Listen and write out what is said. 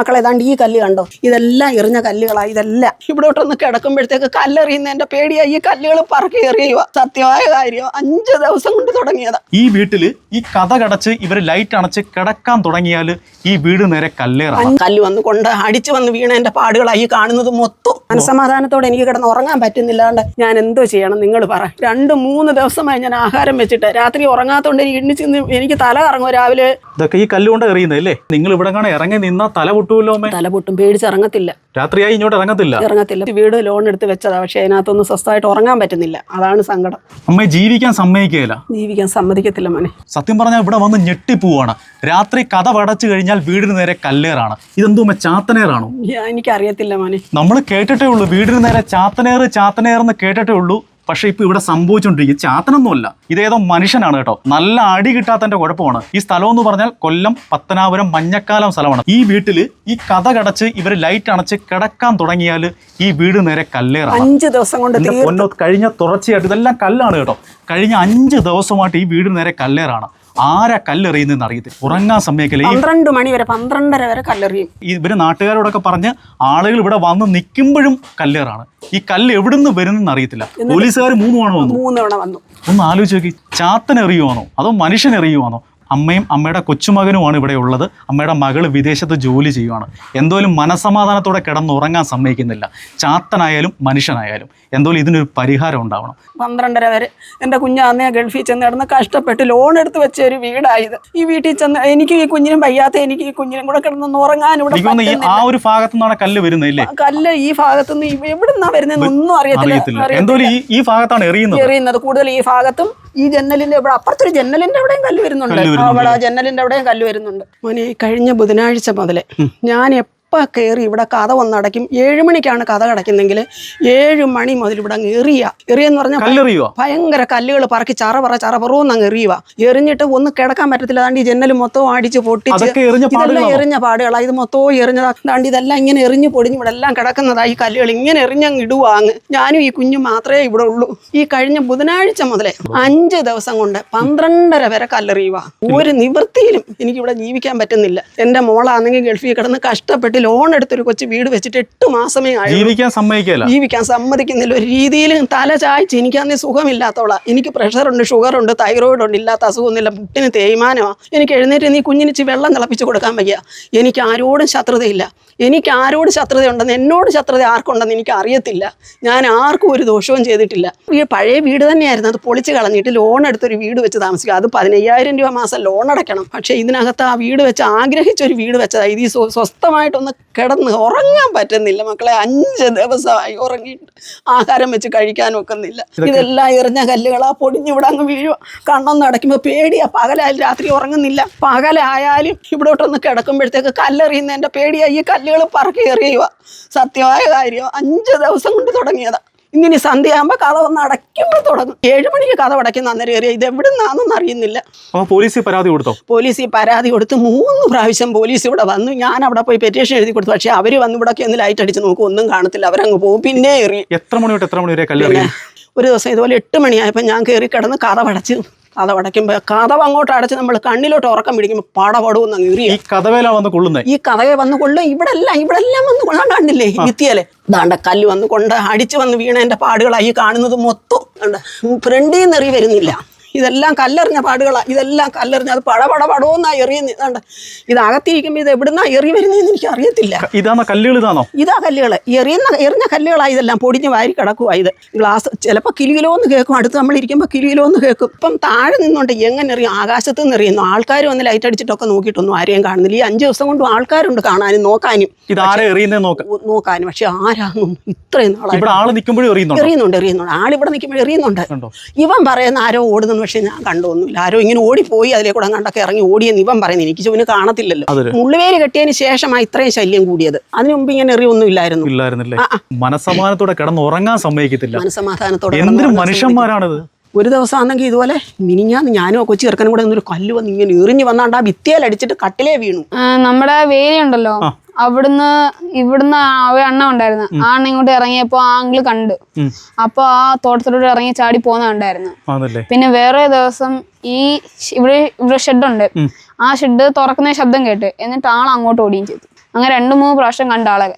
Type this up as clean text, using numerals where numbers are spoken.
മക്കളെ ഏതാണ്ട് ഈ കല്ല് കണ്ടോ, ഇതെല്ലാം എറിഞ്ഞ കല്ലുകളാ. ഇതെല്ലാം ഇവിടോട്ടൊന്ന് കിടക്കുമ്പോഴത്തേക്ക് കല്ലെറിയുന്നതിന്റെ പേടിയാ. ഈ കല്ലുകൾ പറക്കി എറിയുക. സത്യമായ കാര്യം 5 ദിവസം കൊണ്ട് തുടങ്ങിയതാ. ഈ വീട്ടില് ഈ കഥ കടച്ച് ഇവര് ലൈറ്റ് അണച്ച് കിടക്കാൻ തുടങ്ങിയാല് ഈ വീട് നേരെ കല്ലേറാണ്. കല്ല് വന്ന് കൊണ്ട് അടിച്ചു വന്ന് വീണതിന്റെ പാടുകളായി കാണുന്നത് മൊത്തം. മനസ്സമാധാനത്തോടെ എനിക്ക് കിടന്ന് ഉറങ്ങാൻ പറ്റുന്നില്ലാണ്ട് ഞാൻ എന്തോ ചെയ്യണം നിങ്ങൾ പറ. 2-3 ദിവസമായി ഞാൻ ആഹാരം വെച്ചിട്ട് രാത്രി ഉറങ്ങാത്തോണ്ട് എനിക്ക് തല കറങ്ങും രാവിലെ. ഇതൊക്കെ ഈ കല്ലുകൊണ്ട് എറിയുന്നതല്ലേ? നിങ്ങൾ ഇവിടെ കാണാൻ ഇറങ്ങി നിന്നാ തല പൊട്ടുമല്ലോ. തല പൊട്ടും, പേടിച്ചിറങ്ങത്തില്ല. രാത്രിയായി ഇങ്ങോട്ട് ഇറങ്ങത്തില്ല. വീട് ലോൺ എടുത്ത് വെച്ചതാ, പക്ഷെ അതിനകത്തൊന്നും സ്വസ്ഥമായിട്ട് ഉറങ്ങാൻ പറ്റുന്നില്ല. അതാണ് സങ്കടം. അമ്മ ജീവിക്കാൻ സമ്മതിക്കുകയില്ല. ജീവിക്കാൻ സമ്മതിക്കത്തില്ല മോനെ. സത്യം പറഞ്ഞാൽ ഇവിടെ വന്ന് ഞെട്ടിപ്പോവാണ്. രാത്രി കഥ പടച്ചു കഴിഞ്ഞാൽ വീടിന് നേരെ കല്ലേറാണ്. ഇതെന്തോ ചാത്തനേറാണോ? എനിക്കറിയത്തില്ല മോനെ. നമ്മൾ കേട്ടിട്ടേ ഉള്ളൂ വീടിന് നേരെ ചാത്തനേറെന്ന് കേട്ടിട്ടേ ഉള്ളൂ. പക്ഷെ ഇപ്പൊ ഇവിടെ സംഭവിച്ചോണ്ടിരിക്കും ചാത്തനൊന്നുമല്ല, ഇതേതോ മനുഷ്യനാണ് കേട്ടോ. നല്ല അടി കിട്ടാത്തതിന്റെ കുഴപ്പമാണ്. ഈ സ്ഥലം എന്ന് പറഞ്ഞാൽ കൊല്ലം പത്തനാപുരം മഞ്ഞക്കാലം സ്ഥലമാണ്. ഈ വീട്ടില് ഈ കഥ കടച്ച് ഇവര് ലൈറ്റ് അണച്ച് കിടക്കാൻ തുടങ്ങിയാൽ ഈ വീട് നേരെ കല്ലേറാണ്. 5 ദിവസം കൊണ്ട് കഴിഞ്ഞ തുടർച്ചയായിട്ട് ഇതെല്ലാം കല്ലാണ് കേട്ടോ. കഴിഞ്ഞ 5 ദിവസമായിട്ട് ഈ വീട് നേരെ കല്ലേറാണ്. ആരാ കല്ലെറിയുന്നതെന്ന് അറിയത്തില്ല. ഉറങ്ങാൻ സമയത്തില്ല. 12 മണി വരെ 12:30 വരെ കല്ലെറിയും. ഇവര് നാട്ടുകാരോടൊക്കെ പറഞ്ഞ് ആളുകൾ ഇവിടെ വന്ന് നിൽക്കുമ്പോഴും കല്ലേറാണ്. ഈ കല്ല് എവിടുന്ന് വരുന്നെന്ന് അറിയത്തില്ല. പോലീസുകാർ 3 തവണ വന്നു. ഒന്ന് ആലോചിച്ച് നോക്കി, ചാത്തനെറിയുവാണോ അതോ മനുഷ്യനെറിയുവാണോ? അമ്മയും അമ്മയുടെ കൊച്ചുമകനുമാണ് ഇവിടെ ഉള്ളത്. അമ്മയുടെ മകള് വിദേശത്ത് ജോലി ചെയ്യുവാണ്. എന്തോലും മനസമാധാനത്തോടെ കിടന്നുറങ്ങാൻ സമ്മതിക്കുന്നില്ല. ചാത്തനായാലും മനുഷ്യനായാലും എന്തോലും ഇതിനൊരു പരിഹാരം ഉണ്ടാവണം. 12:30 വരെ എൻ്റെ കുഞ്ഞാന്നേ ഗൾഫിൽ ചെന്ന് കിടന്ന് കഷ്ടപ്പെട്ട് ലോൺ എടുത്ത് വെച്ച ഒരു വീടായത്. ഈ വീട്ടിൽ ചെന്ന് എനിക്ക് ഈ കുഞ്ഞിനും വയ്യാത്ത എനിക്ക് ഈ കുഞ്ഞിനും കൂടെ കിടന്ന് ഉറങ്ങാൻ ഇവിടെ ആ ഒരു ഭാഗത്തു നിന്നാണ് കല്ല് വരുന്നില്ലേ? കല്ല് ഈ ഭാഗത്തുനിന്ന് എവിടുന്നാ വരുന്നത് ഒന്നും അറിയത്തില്ല. എന്തോലും ഈ ഭാഗത്താണ് എറിയുന്നത് കൂടുതൽ. ഈ ഭാഗത്തും ഈ ജന്നലിന്റെ ഇവിടെ അപ്പുറത്തൊരു ജന്നലിന്റെ അവിടെയും കല്ല് വരുന്നുണ്ട്. അവിടെ ജന്നലിന്റെ അവിടെയും കല്ല് വരുന്നുണ്ട്. മോനെ കഴിഞ്ഞ ബുധനാഴ്ച മുതലേ ഞാൻ എപ്പോൾ കയറി ഇവിടെ കഥ വന്നടയ്ക്കും. 7 മണിക്കാണ് കഥ കടയ്ക്കുന്നെങ്കിൽ 7 മണി മുതൽ ഇവിടെ അങ്ങ് എറിയെന്ന് പറഞ്ഞാൽ ഭയങ്കര കല്ലുകൾ പറക്കി ചറപറോന്ന് അങ്ങ് എറിയുക. എറിഞ്ഞിട്ട് ഒന്ന് കിടക്കാൻ പറ്റത്തില്ല. അതാണ്ട് ഈ ജന്നൽ മൊത്തം അടിച്ച് പൊട്ടിച്ച് ഇതെല്ലാം എറിഞ്ഞ പാടുകളാണ്. ഇത് മൊത്തവും എറിഞ്ഞതാണ്ട് ഇതെല്ലാം ഇങ്ങനെ എറിഞ്ഞ് പൊടിഞ്ഞ് ഇവിടെ എല്ലാം കിടക്കുന്നതായി കല്ലുകൾ ഇങ്ങനെ എറിഞ്ഞങ്ങ് ഇടുവാങ്ങ്. ഞാനും ഈ കുഞ്ഞും മാത്രമേ ഇവിടെ ഉള്ളൂ. ഈ കഴിഞ്ഞ ബുധനാഴ്ച മുതലേ 5 ദിവസം കൊണ്ട് 12:30 വരെ കല്ലെറിയുക. ഒരു നിവൃത്തിയിലും എനിക്കിവിടെ ജീവിക്കാൻ പറ്റുന്നില്ല. എൻ്റെ മോളാണെങ്കിൽ ഗൾഫിൽ കിടന്ന് കഷ്ടപ്പെട്ട് ലോൺ എടുത്തൊരു കൊച്ചു വീട് വെച്ചിട്ട് 8 മാസമേ ആയി. ജീവിക്കാൻ സമ്മതിക്കുന്നില്ല ഒരു രീതിയിലും. തല ചായ്ച്ച് എനിക്കന്നേ സുഖമില്ലാത്തോളാ. എനിക്ക് പ്രഷറുണ്ട്, ഷുഗറുണ്ട്, തൈറോയിഡ് ഉണ്ട്. ഇല്ലാത്ത അസുഖമൊന്നുമില്ല. മുട്ടിന് തേയ്മാനമാണ്. എനിക്ക് എഴുന്നേറ്റ് നീ കുഞ്ഞിനിച്ച് വെള്ളം തിളപ്പിച്ച് കൊടുക്കാൻ വയ്യ. എനിക്ക് ആരോടും ശത്രുതയില്ല. എനിക്ക് ആരോട് ശത്രുതയുണ്ടെന്ന്, എന്നോട് ശത്രുത ആർക്കുണ്ടെന്ന് എനിക്ക് അറിയത്തില്ല. ഞാൻ ആർക്കും ഒരു ദോഷവും ചെയ്തിട്ടില്ല. ഈ പഴയ വീട് തന്നെയായിരുന്നു. അത് പൊളിച്ച് കളഞ്ഞിട്ട് ലോൺ എടുത്തൊരു വീട് വെച്ച് താമസിക്കുക. അത് 15,000 രൂപ മാസം ലോൺ അടയ്ക്കണം. പക്ഷേ ഇതിനകത്ത് ആ വീട് വെച്ച് ആഗ്രഹിച്ചൊരു വീട് വെച്ചതാണ്. ഇത് സ്വസ്ഥമായിട്ടൊന്ന് കിടന്ന് ഉറങ്ങാൻ പറ്റുന്നില്ല മക്കളെ. 5 ദിവസമായി ഉറങ്ങിയിട്ട് ആഹാരം വെച്ച് കഴിക്കാൻ ഒക്കുന്നില്ല. ഇതെല്ലാം എറിഞ്ഞ കല്ലുകളാ പൊടിഞ്ഞിവിടെ അങ്ങ് വീഴുക. കണ്ണൊന്ന് അടയ്ക്കുമ്പോൾ പേടിയാ. പകലായാലും രാത്രി ഉറങ്ങുന്നില്ല. പകലായാലും ഇവിടോട്ടൊന്ന് കിടക്കുമ്പോഴത്തേക്ക് കല്ലെറിയുന്നതിൻ്റെ പേടിയാ. ഈ കല്ലുകൾ പറക്കി എറിയുക. സത്യമായ കാര്യം 5 ദിവസം കൊണ്ട് തുടങ്ങിയതാ. ഇങ്ങനെ സന്ധ്യയാകുമ്പോൾ കഥ വന്ന് അടയ്ക്കുമ്പോൾ തുടങ്ങും. 7 മണിക്ക് കഥ അടയ്ക്കുന്ന അന്നേരം ഏറിയ ഇത് എവിടുന്നാണെന്ന് അറിയുന്നില്ല. പോലീസിൽ പരാതി കൊടുത്തു. 3 പ്രാവശ്യം പോലീസ് ഇവിടെ വന്നു. ഞാൻ അവിടെ പോയി പെറ്റീഷൻ എഴുതി കൊടുത്തു. പക്ഷേ അവർ വന്ന് ഇവിടെയൊക്കെ ഒന്ന് ലൈറ്റ് അടിച്ച് നോക്കും, ഒന്നും കാണത്തില്ല. അവരങ്ങ് പോകും. പിന്നെ എറിയും. എത്ര മണി വരെ കല്ലെറിയും? ഒരു ദിവസം ഇതുപോലെ 8 മണിയായപ്പോൾ ഞാൻ കയറി കിടന്ന് കഥ അടയ്ക്കുമ്പോൾ കഥവ് അങ്ങോട്ട് അടച്ച് നമ്മൾ കണ്ണിലോട്ട് ഉറക്കം പിടിക്കുമ്പോൾ പടപടവും അങ്ങ് എറിയും. ഈ കഥവേ വന്ന് കൊള്ളും. ഇവിടെ എല്ലാം വന്ന് കൊള്ളാൻ കാണില്ലേ ഭിത്തിയല്ലേ? ദാണ്ട കല്ല് വന്ന് കൊണ്ട് അടിച്ച് വന്ന് വീണതിൻ്റെ പാടുകളായി കാണുന്നത് മൊത്തം. ഫ്രണ്ടിൽ നിന്ന് എറി വരുന്നില്ല. ഇതെല്ലാം കല്ലെറിഞ്ഞ പാടുകളാണ്. ഇതെല്ലാം കല്ലെറിഞ്ഞ അത് പടപടപടോന്നാ എറിയുന്നത്. ഇതാണ്ട് ഇതകത്തിരിക്കുമ്പോൾ ഇത് എവിടുന്നാ എറി വരുന്നതെന്ന് എനിക്ക് അറിയത്തില്ല. ഇതാ കല്ലുകൾ എറിഞ്ഞ കല്ലുകളാണ്. ഇതെല്ലാം പൊടിഞ്ഞ് വാരി കിടക്കുവാ. ഇത് ഗ്ലാസ് ചിലപ്പോൾ കിലുകിലോന്ന് കേൾക്കും. അടുത്ത് നമ്മളിരിക്കുമ്പോൾ കിലുകിലോന്ന് കേൾക്കും. ഇപ്പം താഴെ നിന്നുകൊണ്ട് എങ്ങനെ എറിയും? ആകാശത്ത് നിന്ന് എറിയുന്നു. ആൾക്കാർ വന്ന് ലൈറ്റ് അടിച്ചിട്ടൊക്കെ നോക്കിയിട്ടൊന്നും ആരെയും കാണുന്നില്ല. ഈ 5 ദിവസം കൊണ്ട് ആൾക്കാരുണ്ട് കാണാനും നോക്കാനും. പക്ഷെ ആരാന്നും ഇത്രയും നാളെ എറിയുന്നുണ്ട്. ആളിവിടെ നിൽക്കുമ്പോഴും എറിയുന്നുണ്ട്. ഇവൻ പറയുന്ന ആരോ ഓടുന്നു. പക്ഷെ ഞാൻ കണ്ടൊന്നുമില്ല. ആരോ ഇങ്ങനെ ഓടിപ്പോയി അതിലെ കൂടെ കണ്ടൊക്കെ ഇറങ്ങി ഓടിയെന്ന് ഇവൻ പറയുന്നത്. എനിക്ക് ചുവന് കാണത്തില്ലല്ലോ. മുള്ളുവേലി കെട്ടിയതിന് ശേഷമാണ് ഇത്രയും ശല്യം കൂടിയത്. അതിനു മുമ്പ് ഇങ്ങനെ എറിയൊന്നും ഇല്ലായിരുന്നു. മനസമാധാനത്തോടെ കിടന്നുറങ്ങാൻ സമ്മതിക്കത്തില്ല. മനസമാധാനത്തോടെ മനുഷ്യന്മാരാണിത്. ഒരു ദിവസം ആണെങ്കിൽ ഇതുപോലെ മിനിഞ്ഞാന്ന് ഞാനോ കൊച്ചു ചെറുക്കനും കൂടെ ഒന്നൊരു കല്ല് വന്ന് ഇങ്ങനെ എറിഞ്ഞ് വന്നാണ്ട് ആ ഭിത്തിയിൽ അടിച്ചിട്ട് കട്ടിലേ വീണു. നമ്മുടെ വേലി ഉണ്ടല്ലോ, ഇവിടുന്ന് ഒരു അണ്ണ ഉണ്ടായിരുന്നു. ആ അണ്ണ ഇങ്ങോട്ട് ഇറങ്ങിയപ്പോ ആ ആംഗിള് കണ്ടു. അപ്പൊ ആ തോട്ടത്തിലൂടെ ഇറങ്ങി ചാടി പോകുന്നുണ്ടായിരുന്നു. പിന്നെ വേറെ ദിവസം ഇവിടെ ഷെഡുണ്ട്. ആ ഷെഡ് തുറക്കുന്ന ശബ്ദം കേട്ട് എന്നിട്ട് ആൾ അങ്ങോട്ട് ഓടുകയും ചെയ്തു. അങ്ങനെ 2-3 പ്രാവശ്യം കണ്ട ആളെ